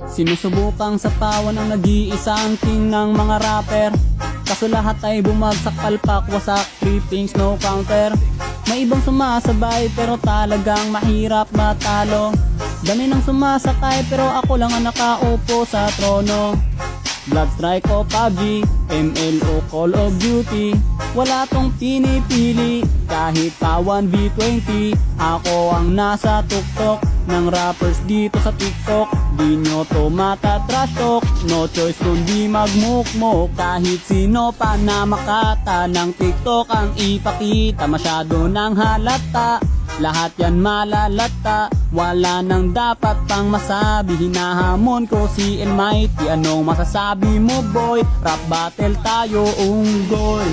Sinusubukang sapawan ang nag-iisang king ng mga rapper. Kaso lahat ay bumagsak, palpak, wasak, three things, no counter. May ibang sumasabay pero talagang mahirap matalo. Dami nang sumasakay pero ako lang ang nakaupo sa trono. Bloodstrike o PUBG, ML o Call of Duty, wala tong pinipili. Kahit pa 1v20, ako ang nasa tuktok ng rappers dito sa TikTok. Di nyo to matatrash talk, no choice kundi magmukmok. Kahit sino pa na makata ng TikTok ang ipakita, masyado nang halata. Lahat yan malalata, wala nang dapat pang masabi. Hinahamon ko si Almighty, anong masasabi mo boy? Rap battle tayo, unggoy.